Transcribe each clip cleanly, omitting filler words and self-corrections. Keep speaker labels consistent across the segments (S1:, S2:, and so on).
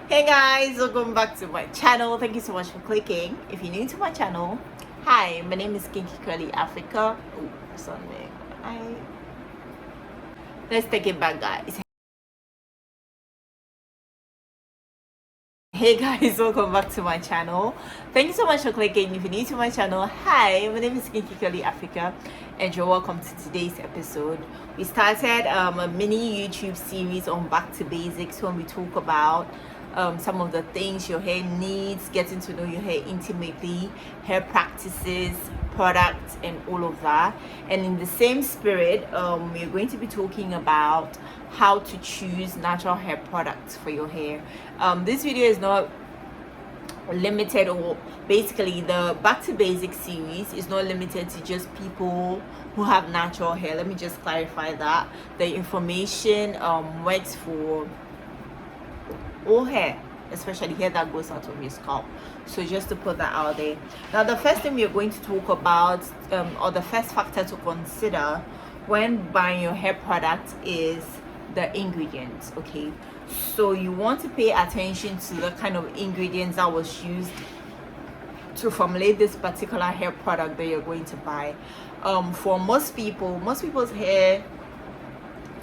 S1: Hey guys, welcome back to my channel. Thank you so much for clicking. If you're new to my channel, hi, my name is Kinky Curly Africa. Oh, something. Let's take it back, guys. Hey guys, welcome back to my channel. Thank you so much for clicking. If you're new to my channel, hi, my name is Kinky Curly Africa, and you're welcome to today's episode. We started a mini YouTube series on back to basics when we talk about some of the things your hair needs, getting to know your hair intimately, hair practices, products, and all of that. And in the same spirit, we're going to be talking about how to choose natural hair products for your hair. This video is not limited, or basically the back to basics series is not limited to just people who have natural hair. Let me just clarify that the information works for all hair, especially hair that goes out of your scalp. So just to put that out there. Now the first thing we're going to talk about, or the first factor to consider when buying your hair product, is the ingredients. Okay, so you want to pay attention to the kind of ingredients that was used to formulate this particular hair product that you're going to buy. For most people's hair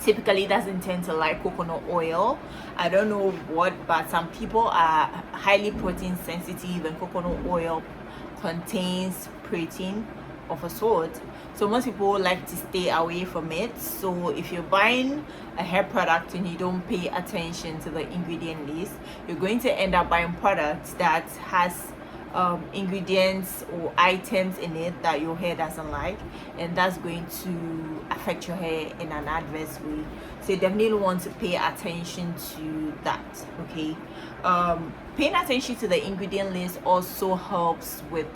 S1: typically doesn't tend to like coconut oil. I don't know what, but some people are highly protein sensitive, and coconut oil contains protein of a sort, so most people like to stay away from it. So if you're buying a hair product and you don't pay attention to the ingredient list, you're going to end up buying products that has ingredients or items in it that your hair doesn't like, and that's going to affect your hair in an adverse way. So you definitely want to pay attention to that. Okay, paying attention to the ingredient list also helps with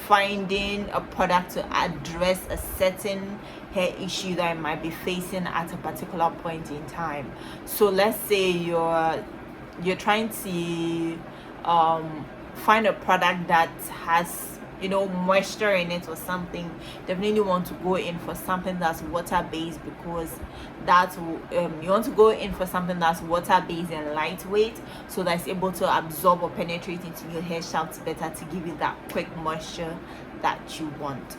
S1: finding a product to address a certain hair issue that I might be facing at a particular point in time. So let's say you're trying to find a product that has moisture in it or something. Definitely want to go in for something that's water based, because that's you want to go in for something that's water based and lightweight, so that's able to absorb or penetrate into your hair shafts better to give you that quick moisture that you want.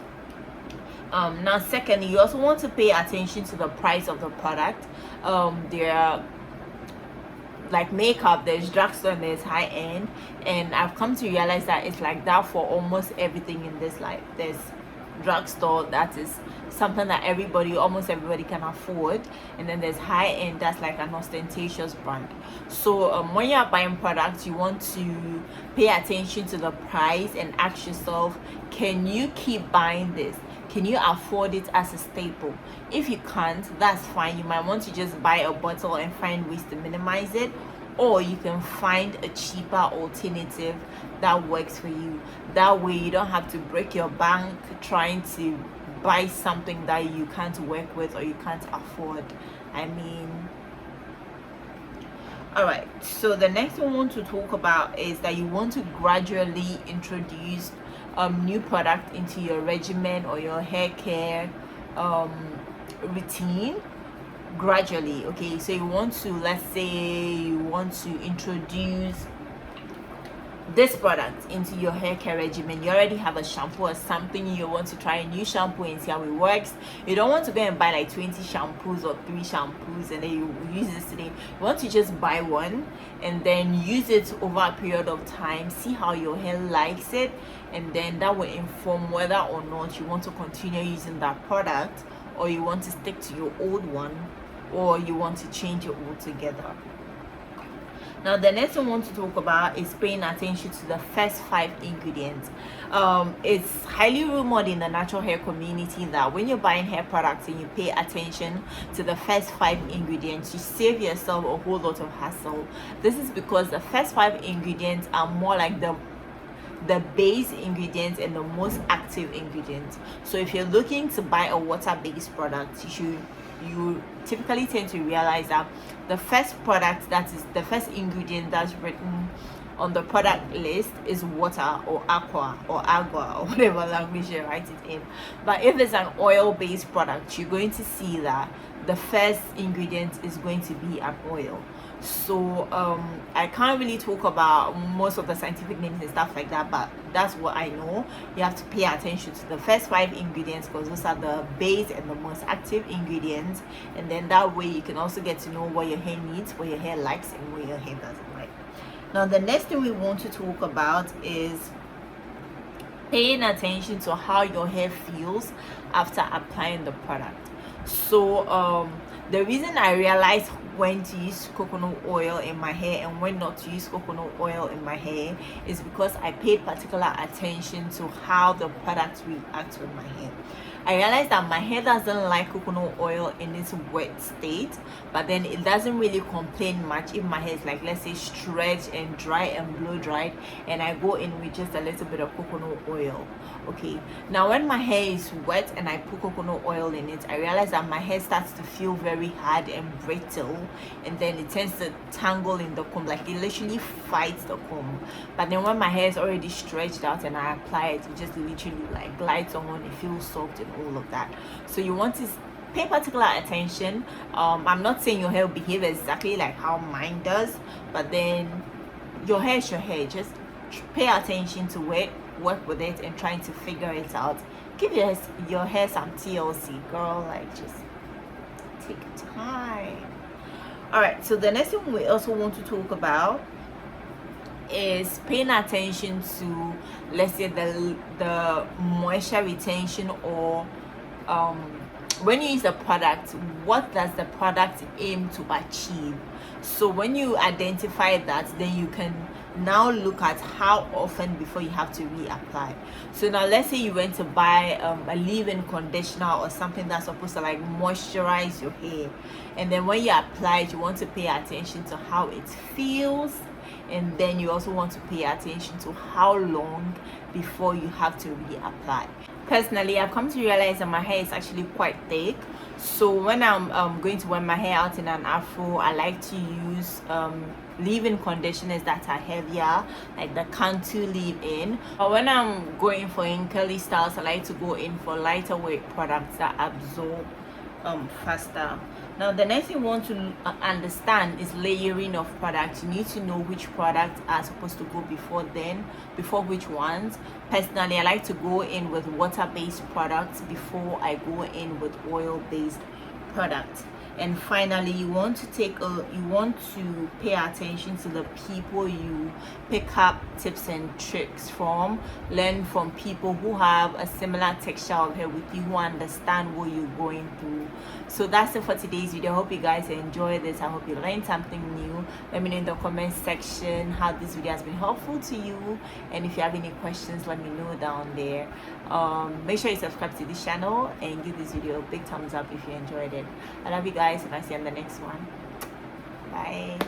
S1: Now secondly, you also want to pay attention to the price of the product. There are, like makeup, there's drugstore and there's high end, and I've come to realize that it's like that for almost everything in this life. There's drugstore, that is something that almost everybody can afford, and then there's high end, that's like an ostentatious brand. So when you're buying products, you want to pay attention to the price and ask yourself, can you keep buying this? Can you afford it as a staple? If you can't, that's fine. You might want to just buy a bottle and find ways to minimize it, or you can find a cheaper alternative that works for you. That way you don't have to break your bank trying to buy something that you can't work with or you can't afford. Alright, so the next one I want to talk about is that you want to gradually introduce new product into your regimen or your hair care routine gradually. Okay, so you want to, let's say you want to introduce this product into your hair care regimen. You already have a shampoo or something, you want to try a new shampoo and see how it works. You don't want to go and buy like 20 shampoos or 3 shampoos and then you use this today. You want to just buy one and then use it over a period of time, see how your hair likes it, and then that will inform whether or not you want to continue using that product, or you want to stick to your old one, or you want to change it altogether. Now the next one I want to talk about is paying attention to the first 5 ingredients. It's highly rumored in the natural hair community that when you're buying hair products and you pay attention to the first 5 ingredients, you save yourself a whole lot of hassle. This is because the first 5 ingredients are more like the base ingredients and the most active ingredients. So if you're looking to buy a water-based product, you typically tend to realize that the first product, that is the first ingredient that's written on the product list is water or aqua or agua or whatever language you write it in. But if it's an oil based product, you're going to see that the first ingredient is going to be an oil. So I can't really talk about most of the scientific names and stuff like that, but that's what I know. You have to pay attention to the first 5 ingredients because those are the base and the most active ingredients, and then that way you can also get to know what your hair needs, what your hair likes, and what your hair doesn't like. Now the next thing we want to talk about is paying attention to how your hair feels after applying the product. So the reason I realized when to use coconut oil in my hair and when not to use coconut oil in my hair is because I paid particular attention to how the product reacts with my hair. I realized that my hair doesn't like coconut oil in its wet state, but then it doesn't really complain much if my hair is like, let's say, stretched and dry and blow dried, and I go in with just a little bit of coconut oil. Okay, now when my hair is wet and I put coconut oil in it, I realize that my hair starts to feel very hard and brittle, and then it tends to tangle in the comb, like it literally fights the comb. But then when my hair is already stretched out and I apply it, it just literally like glides on, it feels soft and all of that. So you want to pay particular attention. I'm not saying your hair will behave exactly like how mine does, but then your hair is your hair. Just pay attention to it, work with it, and trying to figure it out. Give your hair some TLC, girl. Like, just take time. All right, so the next thing we also want to talk about is paying attention to, let's say, the moisture retention, or when you use the product, what does the product aim to achieve? So when you identify that, then you can now look at how often before you have to reapply. So now let's say you went to buy a leave-in conditioner or something that's supposed to like moisturize your hair, and then when you apply it, you want to pay attention to how it feels, and then you also want to pay attention to how long before you have to reapply. Personally, I've come to realize that my hair is actually quite thick, so when I'm going to wear my hair out in an afro, I like to use leave-in conditioners that are heavier, like the Cantu leave-in. But when I'm going for in curly styles, I like to go in for lighter weight products that absorb faster. Now the next thing you want to understand is layering of products. You need to know which products are supposed to go before which ones. Personally, I like to go in with water-based products before I go in with oil-based products. And finally, you want to pay attention to the people you pick up tips and tricks from. Learn from people who have a similar texture of hair with you, who understand what you're going through. So that's it for today's video. I hope you guys enjoyed this. I hope you learned something new. Let me know in the comment section how this video has been helpful to you, and if you have any questions, let me know down there. Make sure you subscribe to this channel and give this video a big thumbs up if you enjoyed it. I love you guys, and I'll see you in the next one. Bye.